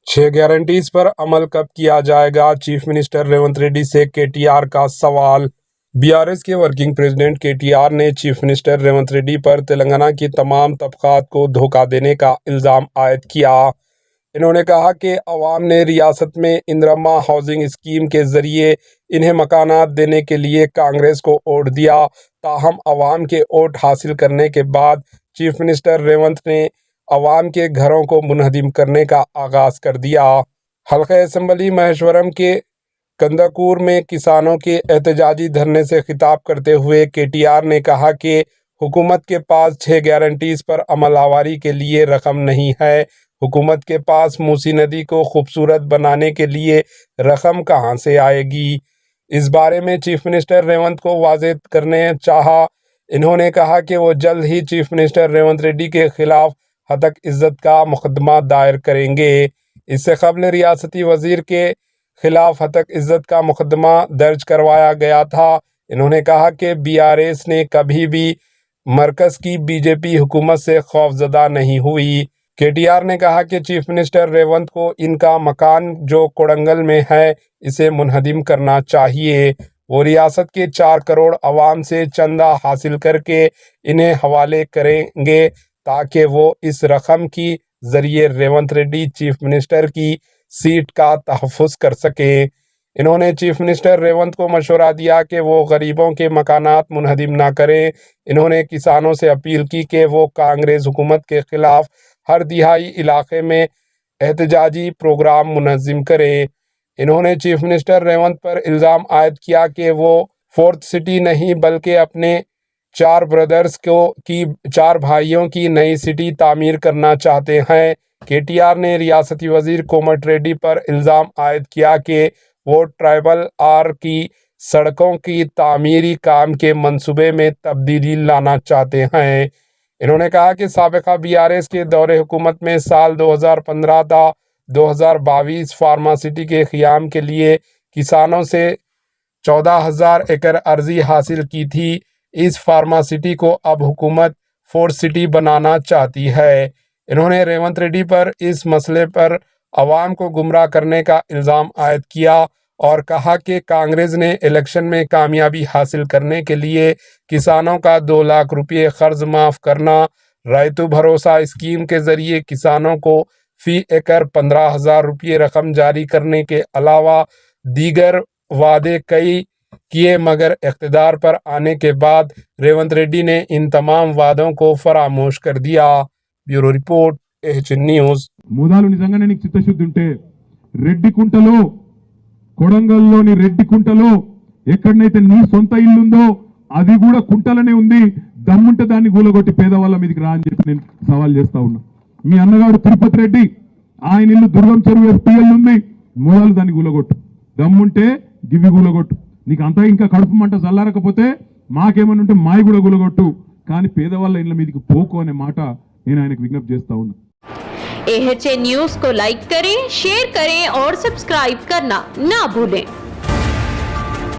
छह गारंटीज पर अमल कब किया जाएगा? चीफ मिनिस्टर रेवंत रेड्डी से केटीआर का सवाल। बीआरएस के वर्किंग प्रेसिडेंट केटीआर ने चीफ मिनिस्टर रेवंत रेड्डी पर तेलंगाना की तमाम तबकात को धोखा देने का इल्ज़ाम आयद किया। इन्होंने कहा कि अवाम ने रियासत में इंदिरा हाउसिंग स्कीम के ज़रिए इन्हें मकानात देने के लिए कांग्रेस को वोट दिया, ताहम अवाम के वोट हासिल करने के बाद चीफ मिनिस्टर रेवंत ने अवाम के घरों को मुनहदिम करने का आगाज़ कर दिया। हल्का असम्बली महेश्वरम के कंदाकूर में किसानों के एहतजाजी धरने से खिताब करते हुए केटीआर ने कहा कि हुकूमत के पास 6 गारंटीज पर अमल आवारी के लिए रकम नहीं है। हुकूमत के पास मूसी नदी को खूबसूरत बनाने के लिए रकम कहां से आएगी? इस बारे में चीफ मिनिस्टर रेवंत को वाज़ेह करने चाहा। इन्होंने कहा कि वो जल्द ही चीफ मिनिस्टर रेवंत रेड्डी के खिलाफ हतक इज्जत का मुकदमा दायर करेंगे। इससे कबल रियासती वजीर के खिलाफ हतक इज्जत का मुकदमा दर्ज करवाया गया था। इन्होंने कहा कि बीआरएस ने कभी भी मरकज़ की बीजेपी हुकूमत से खौफजदा नहीं हुई। केटीआर ने कहा कि चीफ मिनिस्टर रेवंत को इनका मकान जो कोडंगल में है इसे मुनहदिम करना चाहिए। वो रियासत के 4 करोड़ अवाम से चंदा हासिल करके इन्हें हवाले करेंगे ताकि वो इस रकम की ज़रिए रेवंत रेड्डी चीफ मिनिस्टर की सीट का तहफ़्फ़ुज़ कर सके। इन्होंने चीफ मिनिस्टर रेवंत को मशवरा दिया कि वो गरीबों के मकानात मुनहदिम ना करें। इन्होंने किसानों से अपील की कि वो कांग्रेस हुकूमत के ख़िलाफ़ हर दिहाई इलाके में एहतजाजी प्रोग्राम मुनज़्ज़म करें। इन्होंने चीफ मिनिस्टर रेवंत पर इल्ज़ाम आयद किया कि वो फोर्थ सिटी नहीं बल्कि अपने 4 ब्रदर्स की 4 भाइयों की नई सिटी तामीर करना चाहते हैं। केटीआर ने रियासती वजीर कोमट रेड्डी पर इल्ज़ाम आयद किया कि वो ट्राइबल आर की सड़कों की तामीरी काम के मंसूबे में तब्दीली लाना चाहते हैं। इन्होंने कहा कि साबिक़ा बीआरएस के दौरे हुकूमत में साल 2015 था 2022 फार्मा सिटी के क़याम के लिए किसानों से 14,000 एकड़ अर्जी हासिल की थी। इस फार्मा सिटी को अब हुकूमत फोर्थ सिटी बनाना चाहती है। इन्होंने रेवंत रेड्डी पर इस मसले पर अवाम को गुमराह करने का इल्ज़ाम आयद किया और कहा कि कांग्रेस ने इलेक्शन में कामयाबी हासिल करने के लिए किसानों का 2 लाख रुपये कर्ज माफ़ करना, रैतु भरोसा स्कीम के ज़रिए किसानों को फ़ी एकड़ 15,000 रुपये रकम जारी करने के अलावा दीगर वादे कई किए, मगर इक़्तिदार पर आने के बाद रेवंत रेड्डी ने इन तमाम वादों को फरामोश कर दिया। Bureau report HN news. మూదాలు నిజంగానే నీకు చిత్తశుద్ధి ఉంటే రెడ్డి కుంటలో కొడంగల్లోని రెడ్డి కుంటలో ఎక్కడనైతే నీ సొంత ఇల్లు ఉందో అది కూడా కుంటలనే ఉంది, దమ్ముంటే దాన్ని గూలగొట్టి పేదవాళ్ళ మీదకి రా అని చెప్పి నేను సవాల్ చేస్తా ఉన్నా. మీ అన్నగారు తిరుపతి రెడ్డి ఆయన ఇల్లు దుర్గం చెరువు ఎఫ్టీఎల్ ఉంది, మూదాలు దాన్ని గూలగొట్టు, దమ్ముంటే గివి గూలగొట్టు. నీకు అంతా ఇంకా కడుపు మంట చల్లారకపోతే మాకేమని ఉంటే మాయి కూడా గూలగొట్టు, కానీ పేదవాళ్ళ ఇళ్ళ మీదకి పోకు అనే మాట నేను ఆయనకు విజ్ఞప్తి చేస్తా ఉన్నా. AHN न्यूज़ को लाइक करें, शेयर करें और सब्सक्राइब करना ना भूलें।